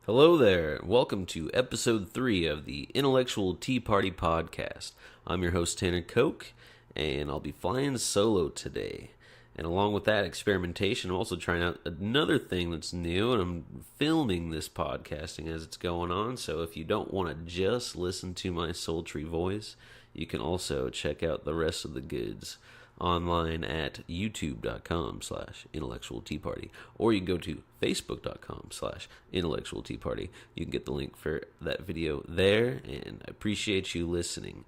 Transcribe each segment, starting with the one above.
Hello there, and welcome to episode 3 of the Intellectual Tea Party podcast. I'm your host, Tanner Koch, and I'll be flying solo today. And along with that experimentation, I'm also trying out another thing that's new, and I'm filming this podcasting as it's going on. So if you don't want to just listen to my sultry voice, you can also check out the rest of the goods online at youtube.com/intellectual tea party, or you can go to facebook.com/intellectual tea party. You can get the link for that video there, and I appreciate you listening.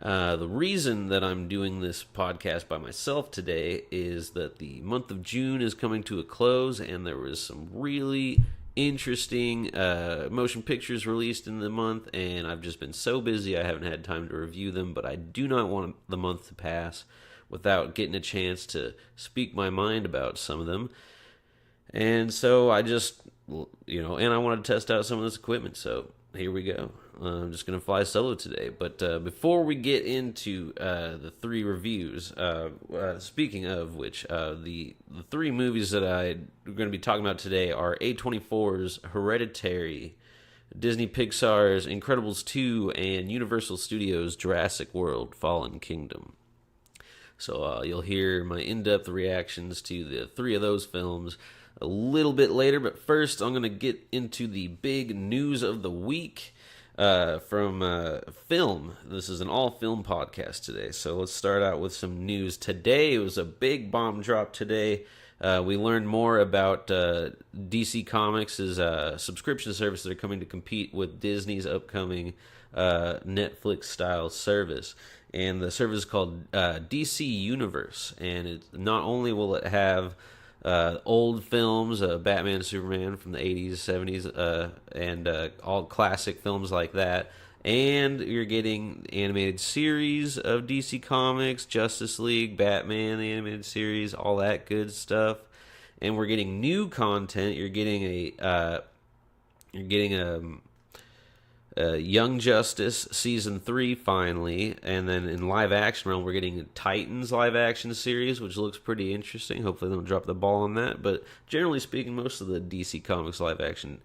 The reason that I'm doing this podcast by myself today is that the month of June is coming to a close, and there was some really interesting motion pictures released in the month, and I've just been so busy I haven't had time to review them, but I do not want the month to pass without getting a chance to speak my mind about some of them. And so I just, and I want to test out some of this equipment, so here we go. I'm just going to fly solo today. But before we get into the 3 reviews, speaking of which, the 3 movies that I'm going to be talking about today are A24's Hereditary, Disney Pixar's Incredibles 2, and Universal Studios' Jurassic World Fallen Kingdom. So you'll hear my in-depth reactions to the 3 of those films a little bit later. But first, I'm going to get into the big news of the week from film. This is an all-film podcast today. So let's start out with some news. Today, it was a big bomb drop today. We learned more about DC Comics' subscription service that are coming to compete with Disney's upcoming Netflix-style service. And the service is called DC Universe. And not only will it have old films, Batman, Superman from the 80s, 70s, and all classic films like that, and you're getting animated series of DC Comics, Justice League, Batman, the animated series, all that good stuff. And we're getting new content. You're getting a Young Justice Season 3 finally, and then in live action realm, we're getting a Titans live action series, which looks pretty interesting. Hopefully they don't drop the ball on that, but generally speaking, most of the DC Comics live action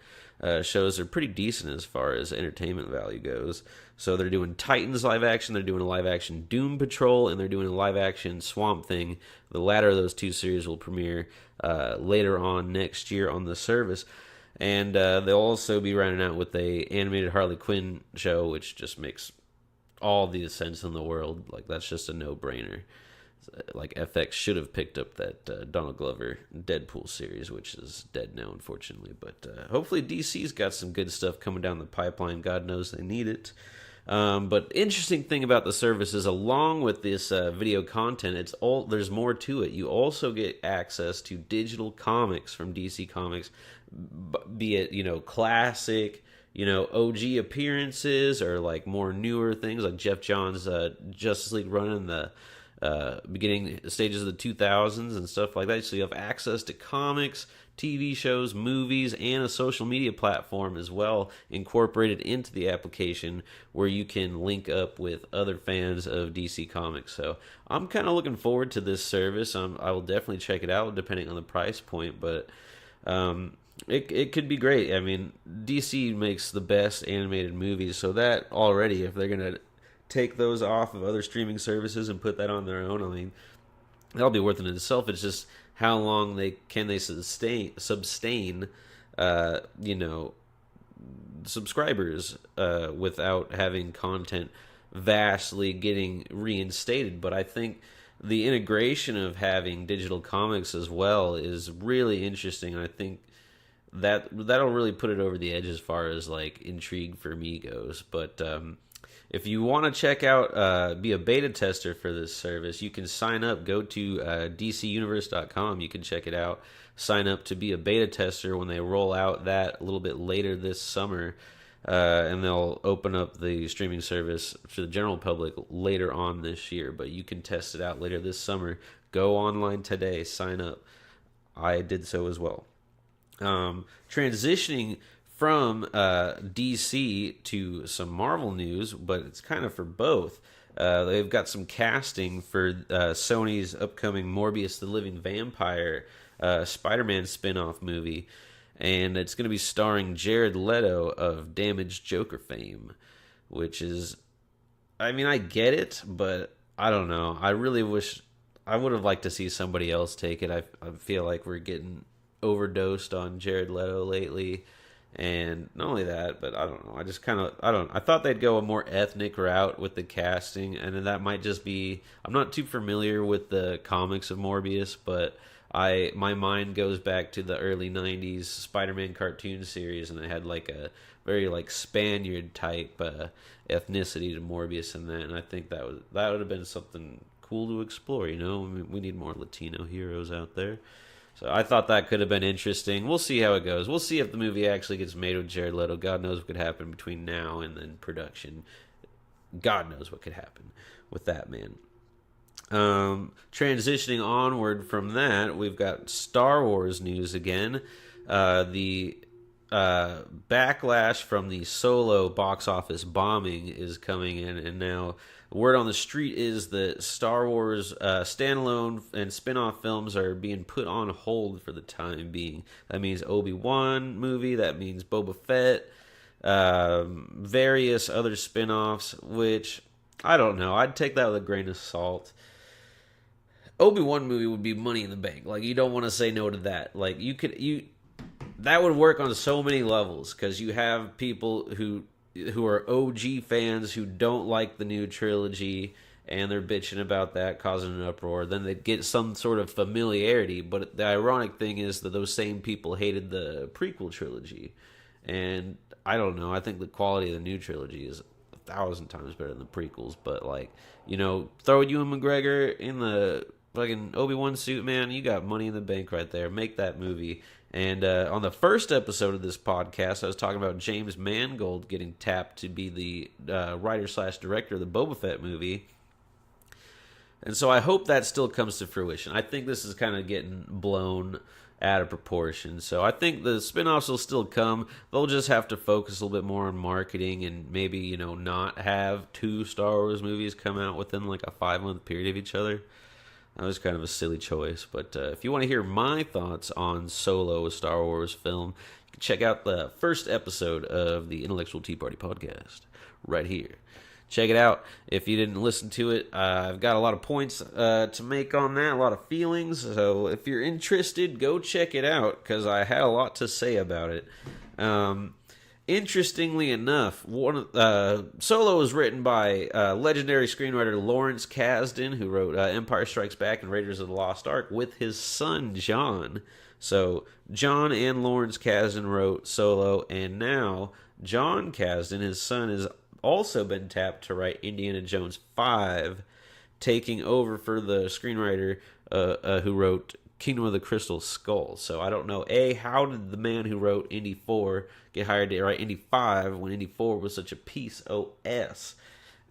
shows are pretty decent as far as entertainment value goes. So they're doing Titans live action, they're doing a live action Doom Patrol, and they're doing a live action Swamp Thing. The latter of those 2 series will premiere later on next year on the service. And they'll also be rounding out with a animated Harley Quinn show, which just makes all the sense in the world. Like, that's just a no-brainer. Like, FX should have picked up that Donald Glover Deadpool series, which is dead now, unfortunately. But hopefully DC's got some good stuff coming down the pipeline. God knows they need it. But interesting thing about the service is, along with this video content, there's more to it. You also get access to digital comics from DC Comics, be it classic, OG appearances, or like more newer things like Jeff Johns' Justice League run in the beginning stages of the 2000s and stuff like that. So you have access to comics, TV shows, movies, and a social media platform as well incorporated into the application, where you can link up with other fans of DC Comics. So I'm kind of looking forward to this service. I will definitely check it out depending on the price point, but it could be great. I mean, DC makes the best animated movies, so that already, if they're going to take those off of other streaming services and put that on their own, I mean, that'll be worth it in itself. It's just how long they sustain subscribers without having content vastly getting reinstated. But I think the integration of having digital comics as well is really interesting. I think that'll really put it over the edge as far as like intrigue for me goes. But if you want to check out, be a beta tester for this service, you can sign up. Go to dcuniverse.com. You can check it out. Sign up to be a beta tester when they roll out that a little bit later this summer. And they'll open up the streaming service to the general public later on this year. But you can test it out later this summer. Go online today. Sign up. I did so as well. Transitioning from DC to some Marvel news, but it's kind of for both. They've got some casting for Sony's upcoming Morbius the Living Vampire Spider-Man spin-off movie. and it's going to be starring Jared Leto of Damaged Joker fame, which is, I mean, I get it, but I don't know. I really wish I would have liked to see somebody else take it. I feel like we're getting overdosed on Jared Leto lately. And not only that, but I don't know. I just kind of, I thought they'd go a more ethnic route with the casting, and then that might just be, I'm not too familiar with the comics of Morbius, but my mind goes back to the early 90s Spider-Man cartoon series, and they had like a very like Spaniard type ethnicity to Morbius in that, and I think that would have been something cool to explore, you know? I mean, we need more Latino heroes out there. So I thought that could have been interesting. We'll see how it goes. We'll see if the movie actually gets made with Jared Leto. God knows what could happen between now and then production. God knows what could happen with that, man. Transitioning onward from that, we've got Star Wars news again. The backlash from the Solo box office bombing is coming in, and now word on the street is that Star Wars standalone and spin-off films are being put on hold for the time being. That means Obi-Wan movie, that means Boba Fett, various other spin-offs, which, I don't know, I'd take that with a grain of salt. Obi-Wan movie would be money in the bank. Like, you don't want to say no to that. Like, that would work on so many levels, because you have people who are OG fans who don't like the new trilogy, and they're bitching about that, causing an uproar. Then they'd get some sort of familiarity, but the ironic thing is that those same people hated the prequel trilogy. And I don't know, I think the quality of the new trilogy is 1,000 times better than the prequels, but like, you know, throw Ewan McGregor in the fucking Obi-Wan suit, man, you got money in the bank right there. Make that movie. And on the first episode of this podcast, I was talking about James Mangold getting tapped to be the writer/director of the Boba Fett movie. And so I hope that still comes to fruition. I think this is kind of getting blown out of proportion. So I think the spinoffs will still come. They'll just have to focus a little bit more on marketing and maybe, you know, not have 2 Star Wars movies come out within like a 5-month period of each other. That was kind of a silly choice, but if you want to hear my thoughts on Solo, a Star Wars film, you can check out the first episode of the Intellectual Tea Party podcast right here. Check it out. If you didn't listen to it, I've got a lot of points to make on that, a lot of feelings, so if you're interested, go check it out, because I had a lot to say about it. Interestingly enough, Solo was written by legendary screenwriter Lawrence Kasdan, who wrote Empire Strikes Back and Raiders of the Lost Ark, with his son, John. So, John and Lawrence Kasdan wrote Solo, and now John Kasdan, his son, has also been tapped to write Indiana Jones 5, taking over for the screenwriter who wrote Kingdom of the Crystal Skull. So I don't know, how did the man who wrote Indy 4 get hired to write Indy 5 when Indy 4 was such a piece OS?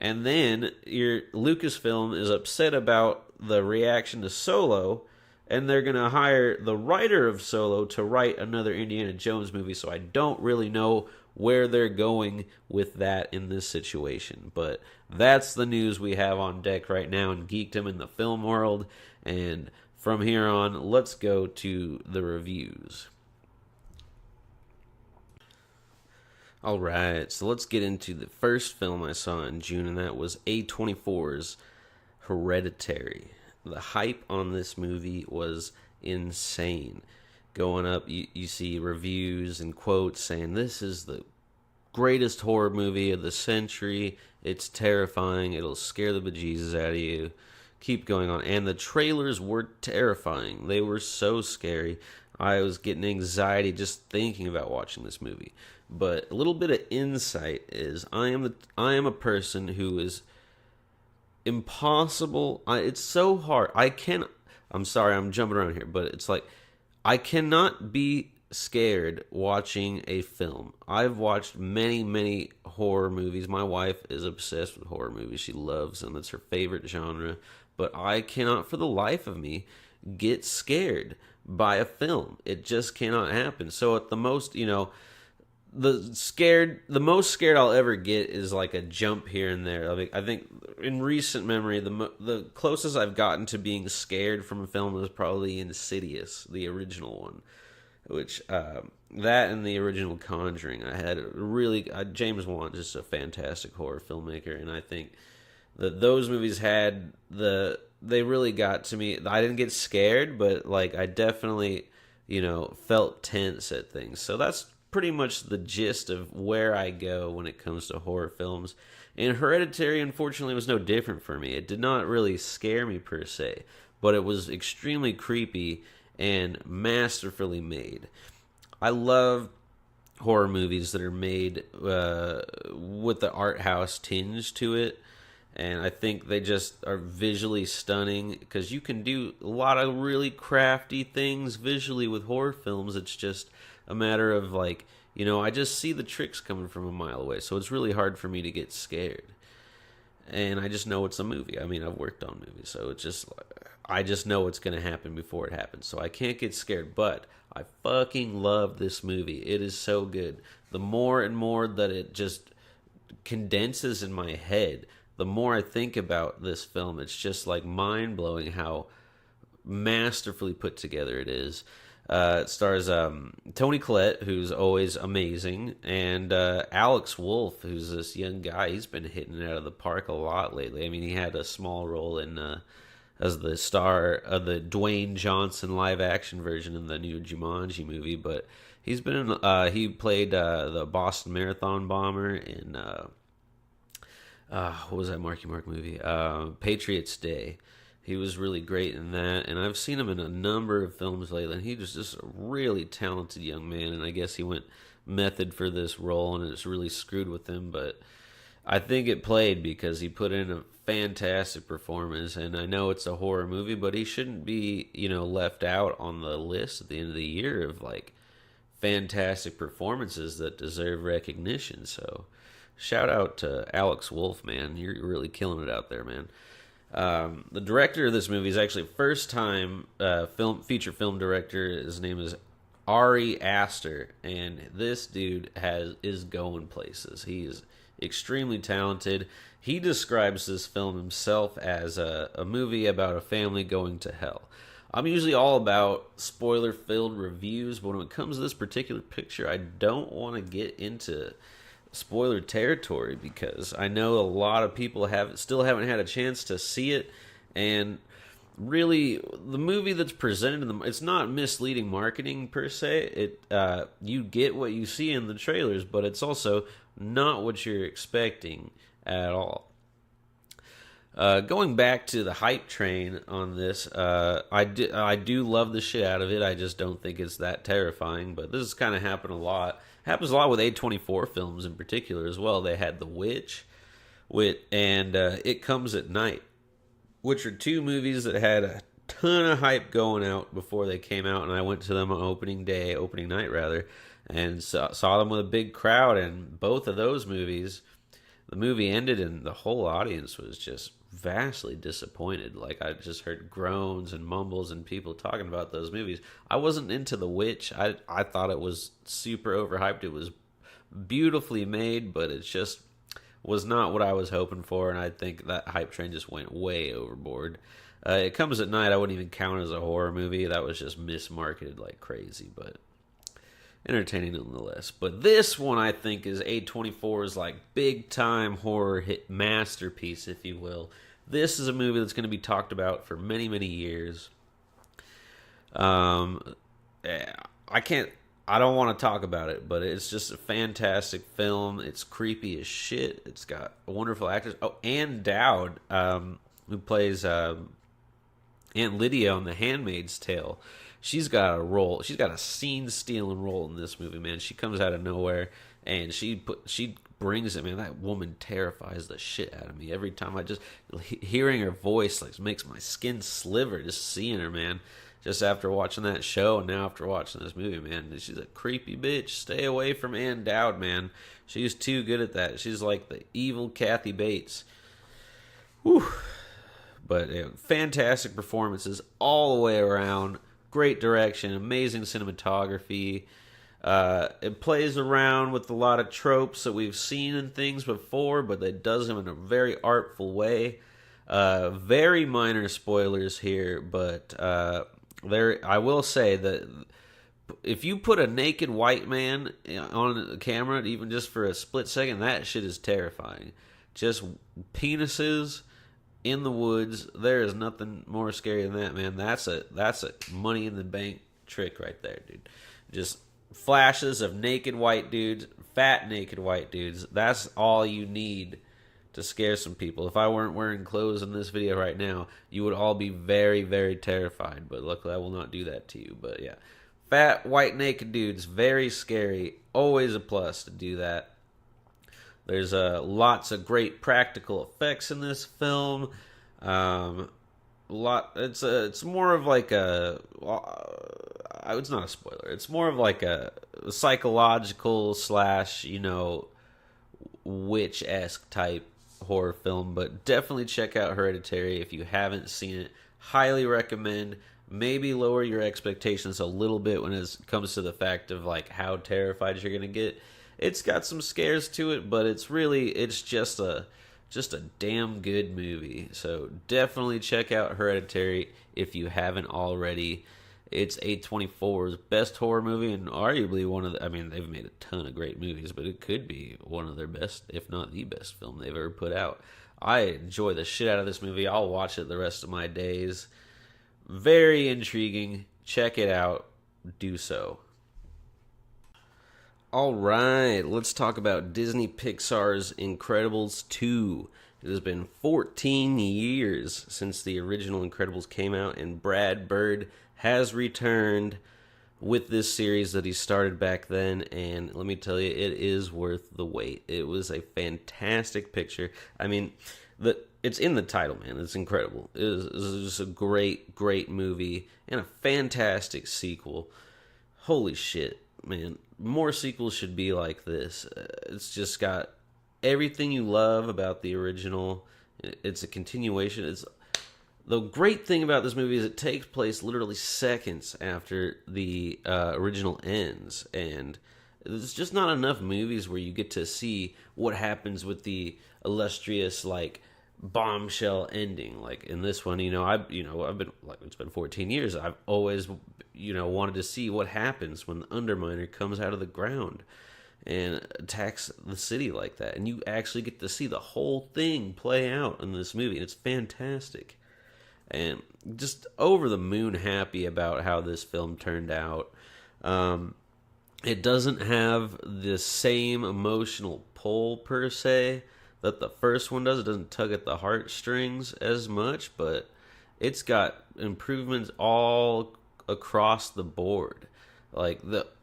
And then your Lucasfilm is upset about the reaction to Solo, and they're going to hire the writer of Solo to write another Indiana Jones movie, so I don't really know where they're going with that in this situation. But that's the news we have on deck right now in Geekdom in the film world, and from here on, let's go to the reviews. Alright, so let's get into the first film I saw in June, and that was A24's Hereditary. The hype on this movie was insane. Going up, you see reviews and quotes saying this is the greatest horror movie of the century. It's terrifying. It'll scare the bejesus out of you. Keep going on. And the trailers were terrifying. They were so scary. I was getting anxiety just thinking about watching this movie. But a little bit of insight is I am a person who is impossible. It's so hard. I'm sorry, I'm jumping around here, but it's like I cannot be scared watching a film. I've watched many, many horror movies. My wife is obsessed with horror movies. She loves them. It's her favorite genre. But I cannot for the life of me get scared by a film. It just cannot happen. So at the most, the most scared I'll ever get is like a jump here and there. I think in recent memory, the closest I've gotten to being scared from a film was probably Insidious, the original one. which that and the original Conjuring, I had James Wan, just a fantastic horror filmmaker, and I think that those movies they really got to me. I didn't get scared, but like I definitely, felt tense at things. So that's pretty much the gist of where I go when it comes to horror films. And Hereditary, unfortunately, was no different for me. It did not really scare me per se, but it was extremely creepy and masterfully made. I love horror movies that are made with the art house tinge to it, and I think they just are visually stunning, because you can do a lot of really crafty things visually with horror films. It's just a matter of like, I just see the tricks coming from a mile away, so it's really hard for me to get scared. And I just know it's a movie. I mean, I've worked on movies, so I just know what's going to happen before it happens, so I can't get scared. But I fucking love this movie. It is so good. The more and more that it just condenses in my head, the more I think about this film. It's just like mind-blowing how masterfully put together it is. It stars Toni Collette, who's always amazing, and Alex Wolff, who's this young guy. He's been hitting it out of the park a lot lately. I mean, he had a small role as the star of the Dwayne Johnson live-action version in the new Jumanji movie, but he's been in, he played the Boston Marathon bomber in what was that Marky Mark movie? Patriots Day. He was really great in that, and I've seen him in a number of films lately, and he was just a really talented young man, and I guess he went method for this role, and it's really screwed with him, but I think it played because he put in a fantastic performance, and I know it's a horror movie, but he shouldn't be, left out on the list at the end of the year of, like, fantastic performances that deserve recognition, so shout out to Alex Wolff, man. You're really killing it out there, man. The director of this movie is actually first time feature film director. His name is Ari Aster, and this dude is going places. He is extremely talented. He describes this film himself as a movie about a family going to hell. I'm usually all about spoiler-filled reviews, but when it comes to this particular picture, I don't want to get into spoiler territory, because I know a lot of people still haven't had a chance to see it, and really the movie that's presented it's not misleading marketing per se. You get what you see in the trailers, but it's also not what you're expecting at all. Going back to the hype train on this, I do love the shit out of it. I just don't think it's that terrifying, but this has kind of happened a lot. Happens a lot with A24 films in particular as well. They had The Witch and It Comes at Night, which are two movies that had a ton of hype going out before they came out, and I went to them on opening night rather, and saw them with a big crowd. And both of those movies, the movie ended and the whole audience was just vastly disappointed. Like, I just heard groans and mumbles and people talking about those movies. I wasn't into The Witch. I thought it was super overhyped. It was beautifully made, but it just was not what I was hoping for, and I think that hype train just went way overboard. It Comes at Night, I wouldn't even count as a horror movie. That was just mismarketed like crazy, but entertaining nonetheless. But this one, I think, is A24's like big time horror hit masterpiece, if you will. This is a movie that's going to be talked about for many, many years. I don't want to talk about it, but it's just a fantastic film. It's creepy as shit. It's got wonderful actors. Oh, Ann Dowd, who plays Aunt Lydia on The Handmaid's Tale. She's got a role. She's got a scene-stealing role in this movie, man. She comes out of nowhere, and she brings it, man. That woman terrifies the shit out of me every time. Hearing her voice like makes my skin sliver just seeing her, man. Just after watching that show, and now after watching this movie, man, she's a creepy bitch. Stay away from Ann Dowd, man. She's too good at that. She's like the evil Kathy Bates. Whew. But fantastic performances all the way around. Great direction, amazing cinematography. It plays around with a lot of tropes that we've seen in things before, but it does them in a very artful way. Very minor spoilers here, but I will say that if you put a naked white man on camera, even just for a split second, that shit is terrifying. Just penises in the woods. There is nothing more scary than that, man. That's a money in the bank trick right there, dude. Just flashes of naked white dudes, fat naked white dudes. That's all you need to scare some people. If I weren't wearing clothes in this video right now, you would all be very, very terrified. But luckily, I will not do that to you. But yeah, fat, white, naked dudes, very scary. Always a plus to do that. There's lots of great practical effects in this film. It's more of like a. It's not a spoiler. It's more of like a psychological / witch-esque type horror film, but definitely check out Hereditary if you haven't seen it. Highly recommend. Maybe lower your expectations a little bit when it comes to the fact of like how terrified you're gonna get. It's got some scares to it, but it's just a damn good movie. So definitely check out Hereditary if you haven't already. It's A24's best horror movie, and arguably they've made a ton of great movies, but it could be one of their best, if not the best film they've ever put out. I enjoy the shit out of this movie. I'll watch it the rest of my days. Very intriguing. Check it out. Do so. Alright, let's talk about Disney Pixar's Incredibles 2. It has been 14 years since the original Incredibles came out, and Brad Bird has returned with this series that he started back then, and let me tell you, it is worth the wait. It was a fantastic picture. I mean, it's in the title, man. It's incredible. It was just a great, great movie, and a fantastic sequel. Holy shit, man. More sequels should be like this. It's just got everything you love about the original. It's a continuation. The great thing about this movie is it takes place literally seconds after the original ends, and there's just not enough movies where you get to see what happens with the illustrious bombshell ending. Like in this one, I've been it's been 14 years. I've always wanted to see what happens when the Underminer comes out of the ground and attacks the city like that, and you actually get to see the whole thing play out in this movie, and it's fantastic. And just over the moon happy about how this film turned out. It doesn't have the same emotional pull, per se, that the first one does. It doesn't tug at the heartstrings as much, but it's got improvements all across the board. I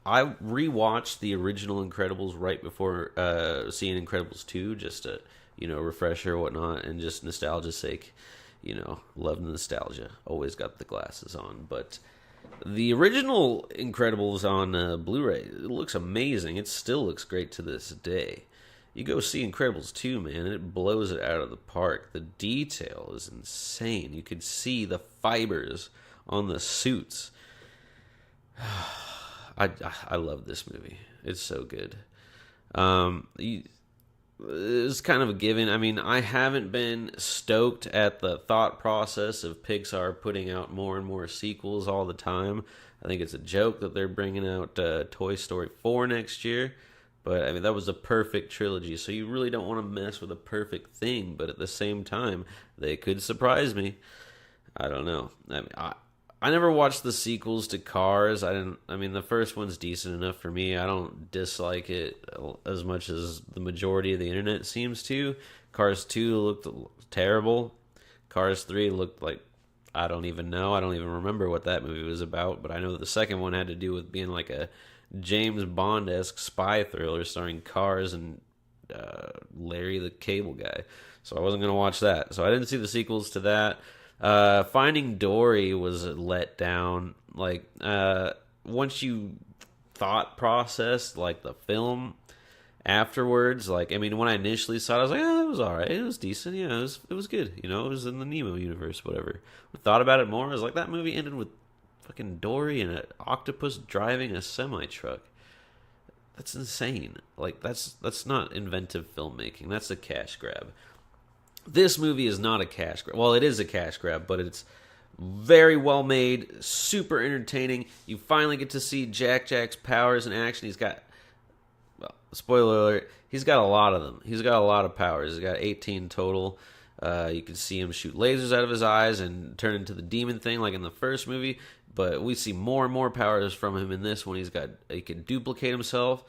rewatched the original Incredibles right before seeing Incredibles 2, just to, refresher or whatnot, and just nostalgia's sake. Love nostalgia. Always got the glasses on. But the original Incredibles on Blu-ray, it looks amazing. It still looks great to this day. You go see Incredibles 2, man, it blows it out of the park. The detail is insane. You could see the fibers on the suits. I love this movie. It's so good. It's kind of a given. I mean, I haven't been stoked at the thought process of Pixar putting out more and more sequels all the time. I think it's a joke that they're bringing out Toy Story 4 next year. But, I mean, that was a perfect trilogy, so you really don't want to mess with a perfect thing. But at the same time, they could surprise me. I don't know. I mean, I never watched the sequels to Cars. The first one's decent enough for me. I don't dislike it as much as the majority of the internet seems to. Cars 2 looked terrible. Cars 3 looked like, I don't even know. I don't even remember what that movie was about, but I know the second one had to do with being like a James Bond-esque spy thriller starring Cars and Larry the Cable Guy. So I wasn't going to watch that. So I didn't see the sequels to that. Finding Dory was a letdown. Once you thought processed the film afterwards, when I initially saw it, I was like, oh, it was alright, it was decent, it was good, it was in the Nemo universe, whatever. I thought about it more, I was like, that movie ended with fucking Dory and an octopus driving a semi-truck. That's insane. That's not inventive filmmaking, that's a cash grab. This movie is not a cash grab. Well, it is a cash grab, but it's Very well made, super entertaining. You finally get to see Jack's powers in action. He's got, well, spoiler alert, he's got a lot of them. He's got a lot of powers. He's got 18 total. You can see him shoot lasers out of his eyes and turn into the demon thing like in the first movie. But we see more and more powers from him in this one. He can duplicate himself.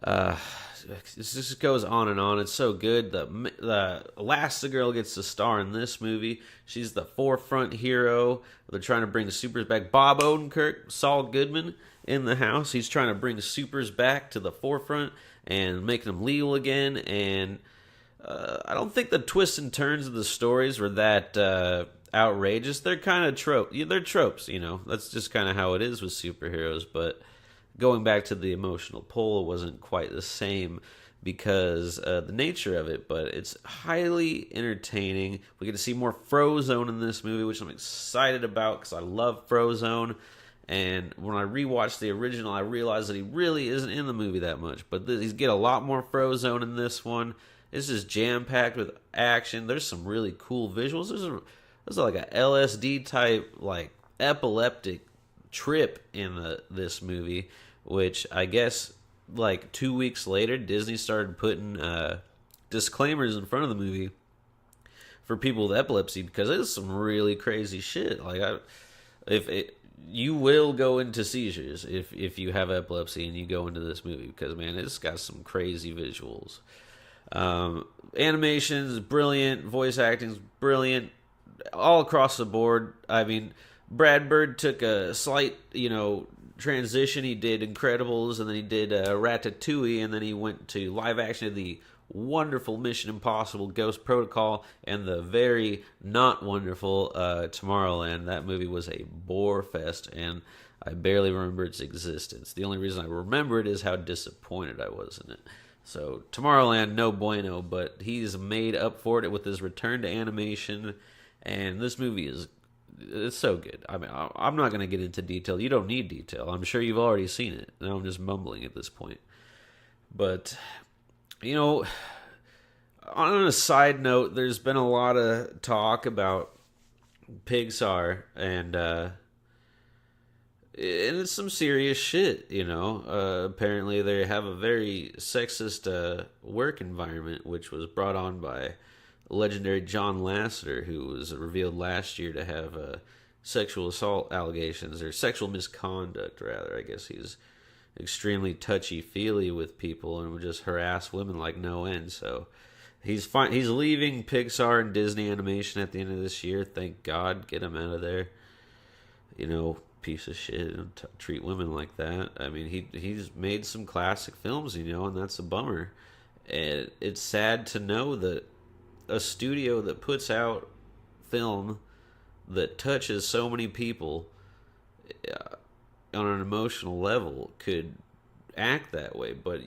This just goes on and on. It's so good. The Elastigirl gets the star in this movie. She's the forefront hero. They're trying to bring the supers back. Bob Odenkirk, Saul Goodman in the house. He's trying to bring the supers back to the forefront and making them legal again. And I don't think the twists and turns of the stories were that outrageous. They're kind of they're tropes, That's just kind of how it is with superheroes. But going back to the emotional pull, it wasn't quite the same because the nature of it, but it's highly entertaining. We get to see more Frozone in this movie, which I'm excited about because I love Frozone. And when I rewatched the original, I realized that he really isn't in the movie that much. But he's get a lot more Frozone in this one. It's just jam-packed with action. There's some really cool visuals. There's like a LSD type, like epileptic trip in this movie, which I guess like 2 weeks later, Disney started putting disclaimers in front of the movie for people with epilepsy because it's some really crazy shit. Like, you will go into seizures if you have epilepsy and you go into this movie because, man, it's got some crazy visuals. Animation is brilliant, voice acting is brilliant, all across the board. I mean, Brad Bird took a slight, transition. He did Incredibles, and then he did Ratatouille, and then he went to live action of the wonderful Mission Impossible Ghost Protocol and the very not wonderful Tomorrowland. That movie was a bore fest, and I barely remember its existence. The only reason I remember it is how disappointed I was in it. So Tomorrowland, no bueno, but he's made up for it with his return to animation, and this movie it's so good. I mean, I'm not going to get into detail. You don't need detail. I'm sure you've already seen it. I'm just mumbling at this point. But, on a side note, there's been a lot of talk about Pixar, and it's some serious shit, Apparently they have a very sexist work environment, which was brought on by legendary John Lasseter, who was revealed last year to have sexual assault allegations, or sexual misconduct, rather. I guess he's extremely touchy-feely with people and would just harass women like no end. So he's leaving Pixar and Disney Animation at the end of this year. Thank God. Get him out of there. Piece of shit, and treat women like that. I mean, he's made some classic films, and that's a bummer. And it's sad to know that a studio that puts out film that touches so many people on an emotional level could act that way. But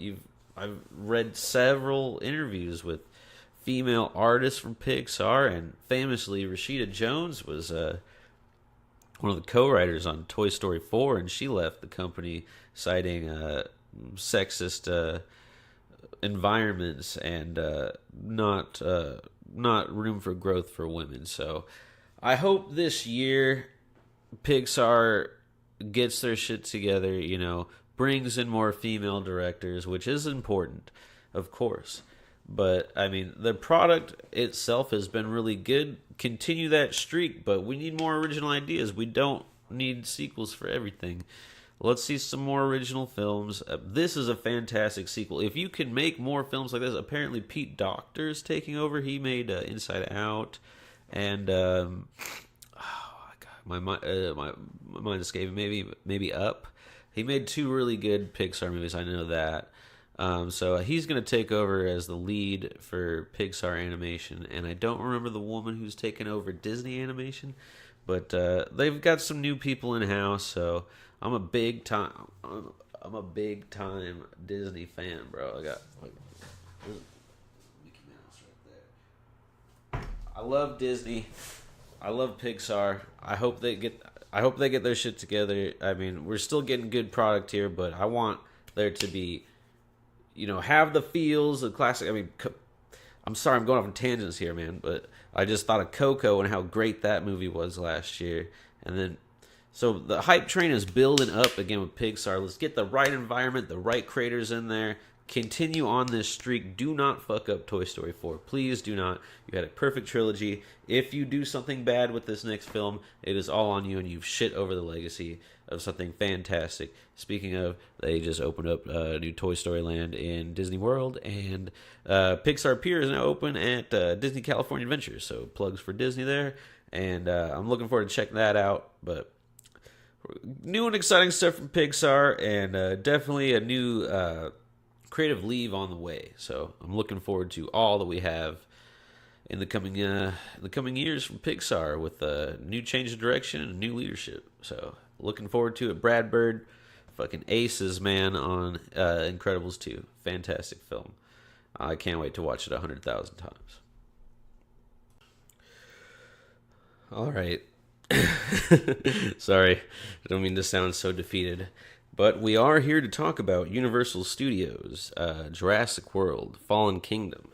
I've read several interviews with female artists from Pixar, and famously Rashida Jones was one of the co-writers on Toy Story 4, and she left the company citing sexist environments and not room for growth for women. So I hope this year Pixar gets their shit together, brings in more female directors, which is important, of course. But, I mean, the product itself has been really good. Continue that streak, but we need more original ideas. We don't need sequels for everything. Let's see some more original films. This is a fantastic sequel. If you can make more films like this, apparently Pete Docter's taking over. He made Inside Out, and my mind escaping. Maybe Up. He made 2 really good Pixar movies. I know that. So he's going to take over as the lead for Pixar Animation, and I don't remember the woman who's taken over Disney Animation, but they've got some new people in house. So I'm a big time Disney fan, bro. I got Mickey Mouse right there. I love Disney. I love Pixar. I hope they get their shit together. I mean, we're still getting good product here, but I want there to be, have the feels of classic. I mean, I'm sorry, I'm going off on tangents here, man, but I just thought of Coco and how great that movie was last year. And then, so the hype train is building up again with Pixar. Let's get the right environment, the right creators in there. Continue on this streak. Do not fuck up Toy Story 4. Please do not. You had a perfect trilogy. If you do something bad with this next film, it is all on you, and you've shit over the legacy of something fantastic. Speaking of, they just opened up a new Toy Story Land in Disney World, and Pixar Pier is now open at Disney California Adventures. So plugs for Disney there, and I'm looking forward to checking that out. But new and exciting stuff from Pixar, and definitely a new creative leave on the way. So I'm looking forward to all that we have in the coming years from Pixar with a new change of direction and new leadership. So looking forward to it. Brad Bird, fucking aces, man, on Incredibles 2. Fantastic film. I can't wait to watch it 100,000 times. All right. Sorry, I don't mean to sound so defeated. But we are here to talk about Universal Studios' Jurassic World Fallen Kingdom.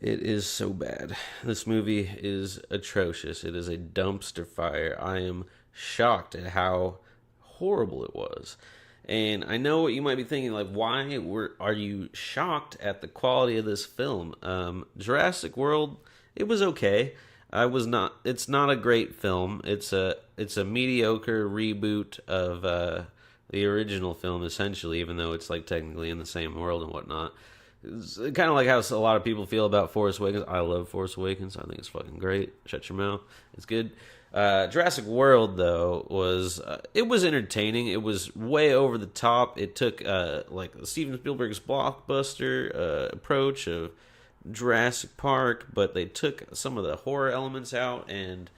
It is so bad. This movie is atrocious. It is a dumpster fire. I am shocked at how horrible it was. And I know what you might be thinking, like, why are you shocked at the quality of this film? Jurassic World, it was okay. It's not a great film. It's a mediocre reboot of the original film, essentially, even though it's like technically in the same world and whatnot. It's kind of like how a lot of people feel about Force Awakens. I love Force Awakens. I think it's fucking great. Shut your mouth. It's good. Jurassic World, though, it was entertaining. It was way over the top. It took like Steven Spielberg's blockbuster approach of Jurassic Park, but they took some of the horror elements out, and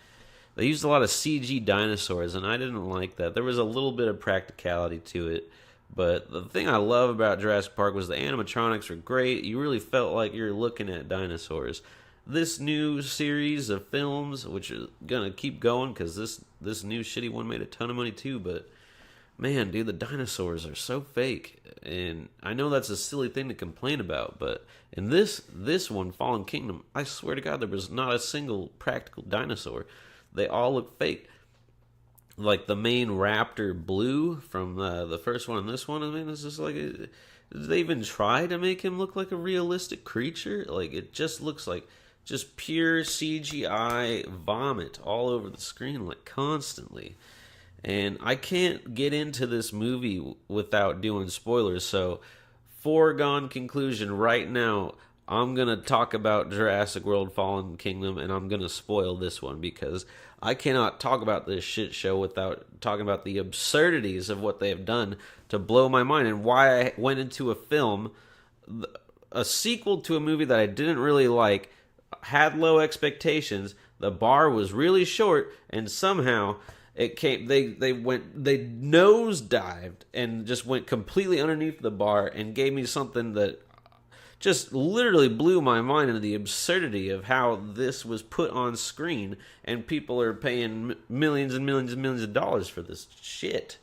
they used a lot of CG dinosaurs, and I didn't like that. There was a little bit of practicality to it, but the thing I love about Jurassic Park was the animatronics were great. You really felt like you're looking at dinosaurs. This new series of films, which is gonna keep going because this new shitty one made a ton of money too, but man, dude, the dinosaurs are so fake. And I know that's a silly thing to complain about, but in this one, Fallen Kingdom, I swear to God, there was not a single practical dinosaur. They all look fake. Like the main raptor Blue from the first one and this one, I mean, it's just like, did they even try to make him look like a realistic creature? Like, it just looks like just pure CGI vomit all over the screen, like, constantly. And I can't get into this movie without doing spoilers, so foregone conclusion right now, I'm going to talk about Jurassic World Fallen Kingdom, and I'm going to spoil this one, because I cannot talk about this shit show without talking about the absurdities of what they have done to blow my mind, and why I went into a film, a sequel to a movie that I didn't really like, had low expectations, the bar was really short, and somehow it came. They nosedived and just went completely underneath the bar and gave me something that just literally blew my mind into the absurdity of how this was put on screen, and people are paying millions and millions and millions of dollars for this shit.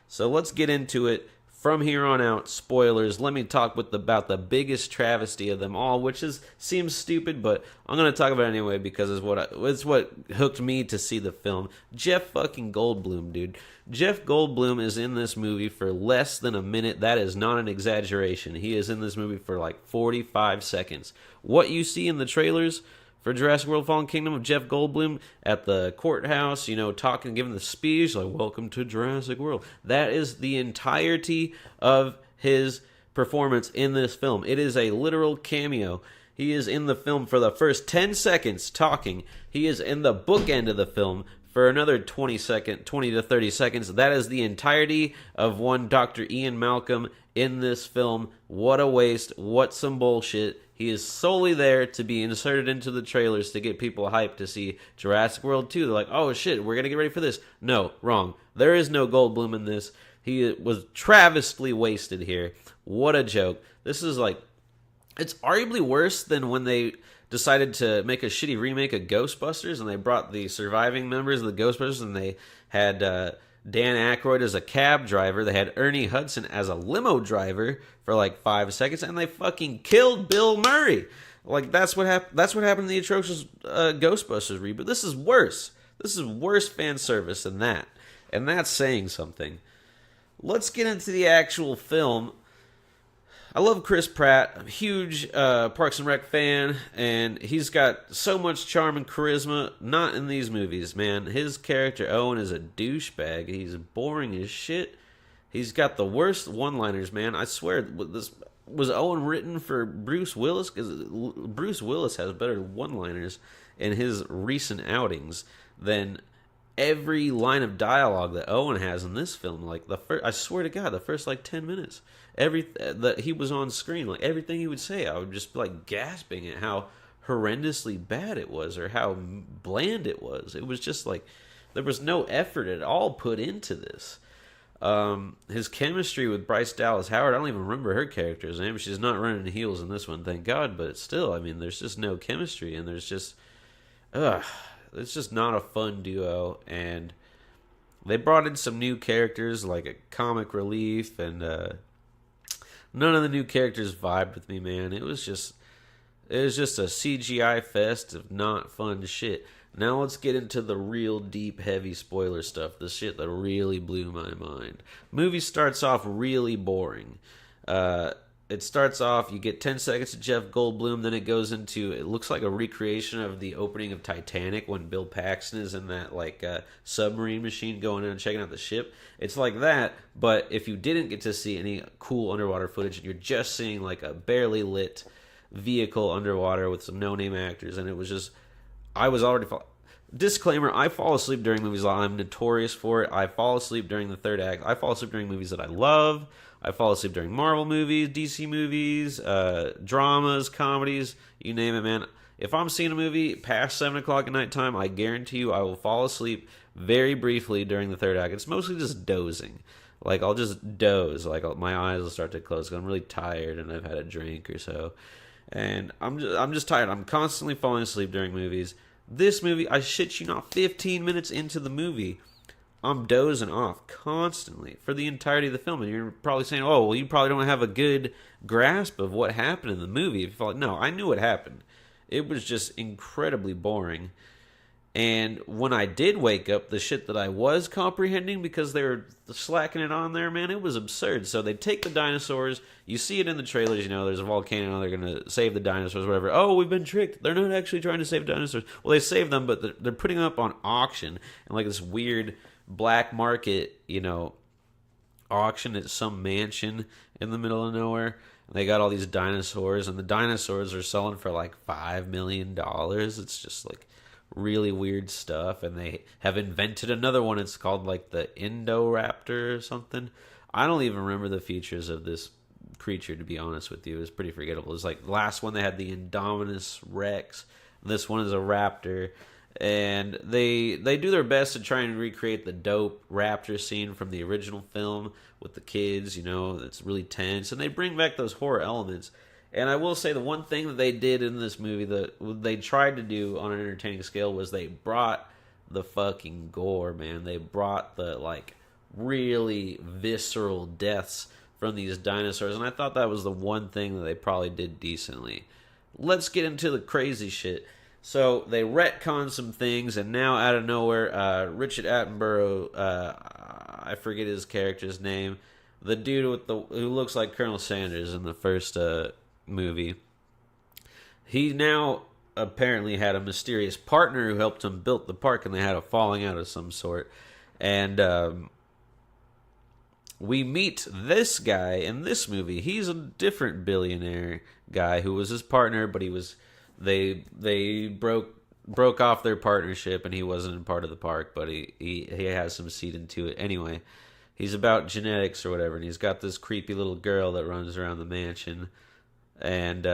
So let's get into it. From here on out, spoilers. Let me talk about the biggest travesty of them all, which seems stupid, but I'm going to talk about it anyway because it's what hooked me to see the film. Jeff fucking Goldblum, dude. Jeff Goldblum is in this movie for less than a minute. That is not an exaggeration. He is in this movie for like 45 seconds. What you see in the trailers for Jurassic World Fallen Kingdom of Jeff Goldblum at the courthouse, talking, giving the speech, like, welcome to Jurassic World. That is the entirety of his performance in this film. It is a literal cameo. He is in the film for the first 10 seconds talking. He is in the bookend of the film for another 20 to 30 seconds. That is the entirety of one Dr. Ian Malcolm in this film. What a waste. What some bullshit. He is solely there to be inserted into the trailers to get people hyped to see Jurassic World 2. They're like, oh shit, we're going to get ready for this. No, wrong. There is no Goldblum in this. He was travestly wasted here. What a joke. This is like, it's arguably worse than when they decided to make a shitty remake of Ghostbusters and they brought the surviving members of the Ghostbusters and they had Dan Aykroyd as a cab driver. They had Ernie Hudson as a limo driver for like 5 seconds, and they fucking killed Bill Murray. Like, that's what happened. That's what happened in the atrocious Ghostbusters reboot. This is worse. This is worse fan service than that, and that's saying something. Let's get into the actual film. I love Chris Pratt. I'm a huge Parks and Rec fan, and he's got so much charm and charisma. Not in these movies, man. His character, Owen, is a douchebag. He's boring as shit. He's got the worst one-liners, man. I swear, this was Owen written for Bruce Willis? Because Bruce Willis has better one-liners in his recent outings than every line of dialogue that Owen has in this film. Like, I swear to God, the first like 10 minutes, that he was on screen, like everything he would say, I would just be like gasping at how horrendously bad it was, or how bland it was. It was just like there was no effort at all put into this. His chemistry with Bryce Dallas Howard, I don't even remember her character's name. She's not running heels in this one, thank God. But still, I mean, there's just no chemistry, and there's just, it's just not a fun duo. And they brought in some new characters, like a comic relief, and none of the new characters vibed with me, man. It was just a CGI fest of not fun shit. Now let's get into the real deep, heavy spoiler stuff. The shit that really blew my mind. Movie starts off really boring. It starts off, you get 10 seconds of Jeff Goldblum, then it goes into, it looks like a recreation of the opening of Titanic when Bill Paxton is in that like submarine machine going in and checking out the ship. It's like that, but if you didn't get to see any cool underwater footage, and you're just seeing like a barely lit vehicle underwater with some no-name actors, and it was just, I was already... Disclaimer, I fall asleep during movies. I'm notorious for it. I fall asleep during the third act. I fall asleep during movies that I love. I fall asleep during Marvel movies, DC movies, dramas, comedies, you name it, man. If I'm seeing a movie past 7 o'clock at night time, I guarantee you I will fall asleep very briefly during the third act. It's mostly just dozing. Like, I'll just doze. Like, my eyes will start to close because I'm really tired and I've had a drink or so. And I'm just tired. I'm constantly falling asleep during movies. This movie, I shit you not, 15 minutes into the movie, I'm dozing off constantly for the entirety of the film. And you're probably saying, oh, well, you probably don't have a good grasp of what happened in the movie. If you felt like, no, I knew what happened. It was just incredibly boring. And when I did wake up, the shit that I was comprehending, because they were slacking it on there, man, it was absurd. So they take the dinosaurs. You see it in the trailers, you know, there's a volcano, they're going to save the dinosaurs, whatever. Oh, we've been tricked. They're not actually trying to save dinosaurs. Well, they save them, but they're putting them up on auction. And like this weird black market, you know, auction at some mansion in the middle of nowhere. And they got all these dinosaurs, and the dinosaurs are selling for like $5 million. It's just like really weird stuff. And they have invented another one. It's called like the Indoraptor or something. I don't even remember the features of this creature, to be honest with you. It was pretty forgettable. It's like the last one they had the Indominus Rex. This one is a raptor. And they do their best to try and recreate the dope raptor scene from the original film with the kids, you know, it's really tense. And they bring back those horror elements. And I will say the one thing that they did in this movie that they tried to do on an entertaining scale was they brought the fucking gore, man. They brought the, like, really visceral deaths from these dinosaurs. And I thought that was the one thing that they probably did decently. Let's get into the crazy shit. So they retcon some things, and now out of nowhere, Richard Attenborough, I forget his character's name, the dude with who looks like Colonel Sanders in the first movie, he now apparently had a mysterious partner who helped him build the park, and they had a falling out of some sort. And we meet this guy in this movie. He's a different billionaire guy who was his partner, but he was... They broke off their partnership, and he wasn't in part of the park, but he has some seed into it. Anyway, he's about genetics or whatever, and he's got this creepy little girl that runs around the mansion. And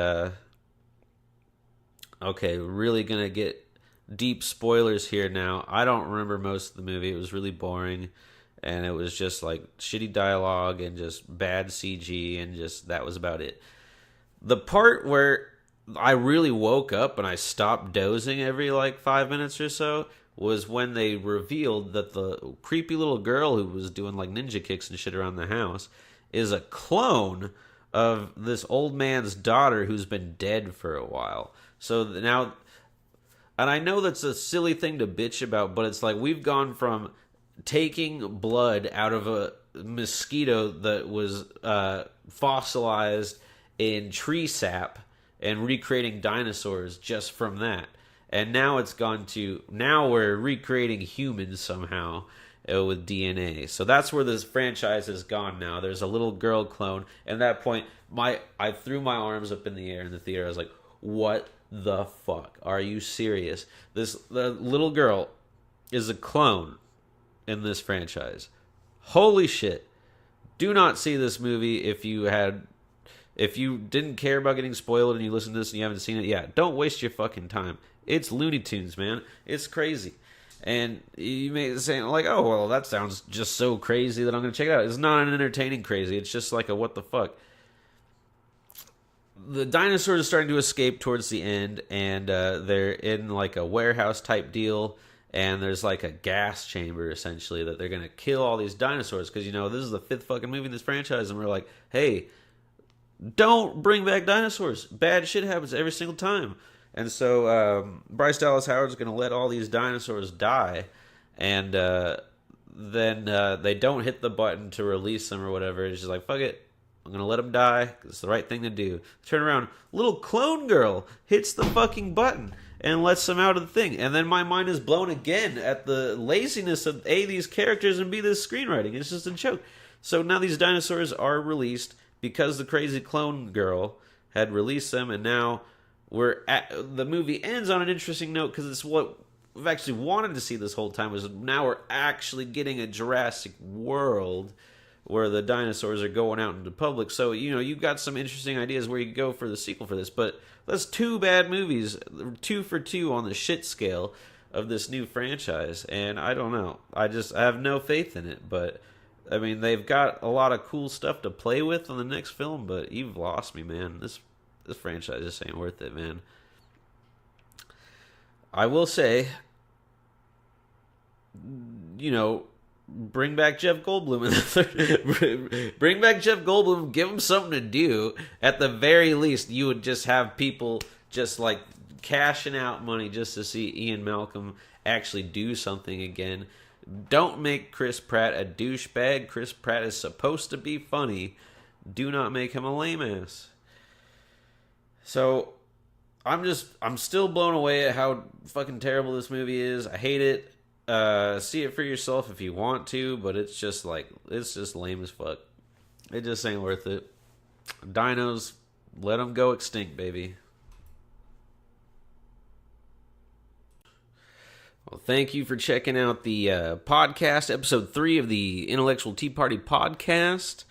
okay, really gonna get deep spoilers here now. I don't remember most of the movie. It was really boring, and it was just like shitty dialogue and just bad CG, and just that was about it. The part where I really woke up and I stopped dozing every like 5 minutes or so was when they revealed that the creepy little girl who was doing like ninja kicks and shit around the house is a clone of this old man's daughter who's been dead for a while. So now, and I know that's a silly thing to bitch about, but it's like we've gone from taking blood out of a mosquito that was fossilized in tree sap and recreating dinosaurs just from that. And now it's gone to, now we're recreating humans somehow with DNA. So that's where this franchise has gone now. There's a little girl clone. And at that point, I threw my arms up in the air in the theater. I was like, what the fuck? Are you serious? The little girl is a clone in this franchise. Holy shit. Do not see this movie if you didn't care about getting spoiled and you listen to this and you haven't seen it. Yeah, don't waste your fucking time. It's Looney Tunes, man. It's crazy. And you may say, like, oh, well, that sounds just so crazy that I'm going to check it out. It's not an entertaining crazy. It's just like a what the fuck. The dinosaurs are starting to escape towards the end, and they're in like a warehouse type deal, and there's like a gas chamber, essentially, that they're going to kill all these dinosaurs. Because, this is the 5th fucking movie in this franchise, and we're like, hey, don't bring back dinosaurs. Bad shit happens every single time. And so Bryce Dallas Howard's going to let all these dinosaurs die, and then they don't hit the button to release them or whatever. It's just like, fuck it, I'm going to let them die. It's the right thing to do. Turn around, little clone girl hits the fucking button and lets them out of the thing. And then my mind is blown again at the laziness of A, these characters, and B, this screenwriting. It's just a joke. So now these dinosaurs are released because the crazy clone girl had released them, and now the movie ends on an interesting note because it's what we've actually wanted to see this whole time. Was now we're actually getting a Jurassic World where the dinosaurs are going out into public. So you've got some interesting ideas where you go for the sequel for this, but that's 2 bad movies, 2 for 2 on the shit scale of this new franchise, and I don't know. I have no faith in it. But I mean, they've got a lot of cool stuff to play with on the next film, but you've lost me, man. This franchise just ain't worth it, man. I will say, bring back Jeff Goldblum in the third. Bring back Jeff Goldblum. Give him something to do. At the very least, you would just have people just like cashing out money just to see Ian Malcolm actually do something again. Don't make Chris Pratt a douchebag. Chris Pratt is supposed to be funny. Do not make him a lame ass. So, I'm still blown away at how fucking terrible this movie is. I hate it. See it for yourself if you want to, but it's just lame as fuck. It just ain't worth it. Dinos, let them go extinct, baby. Well, thank you for checking out the podcast, episode 3 of the Intellectual Tea Party podcast.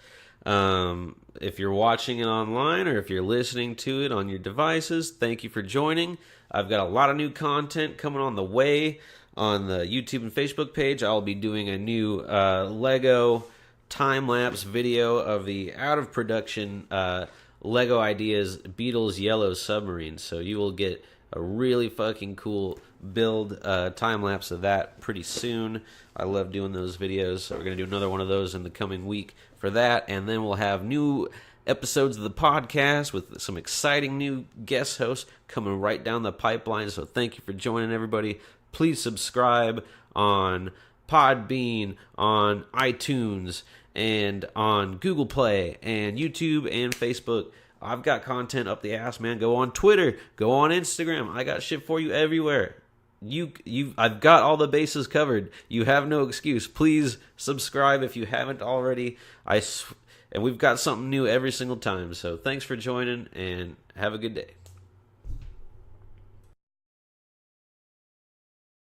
If you're watching it online or if you're listening to it on your devices, thank you for joining. I've got a lot of new content coming on the way on the YouTube and Facebook page. I'll be doing a new Lego time-lapse video of the out-of-production Lego Ideas Beatles Yellow Submarine. So you will get a really fucking cool build time-lapse of that pretty soon. I love doing those videos. So we're going to do another one of those in the coming week for that. And then we'll have new episodes of the podcast with some exciting new guest hosts coming right down the pipeline. So thank you for joining, everybody. Please subscribe on Podbean, on iTunes, and on Google Play, and YouTube, and Facebook. I've got content up the ass, man. Go on Twitter. Go on Instagram. I got shit for you everywhere. I've got all the bases covered. You have no excuse. Please subscribe if you haven't already. And we've got something new every single time. So thanks for joining, and have a good day.